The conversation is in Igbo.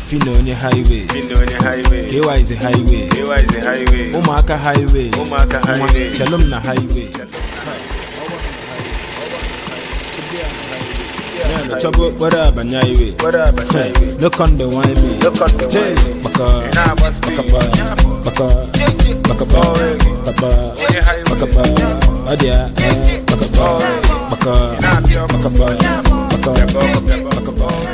Fino on the highway. KY is a highway. Umaka highway. Shalom na highway. Trouble, what up, and highway? Look on the wine me. Baka, Adia, Baka.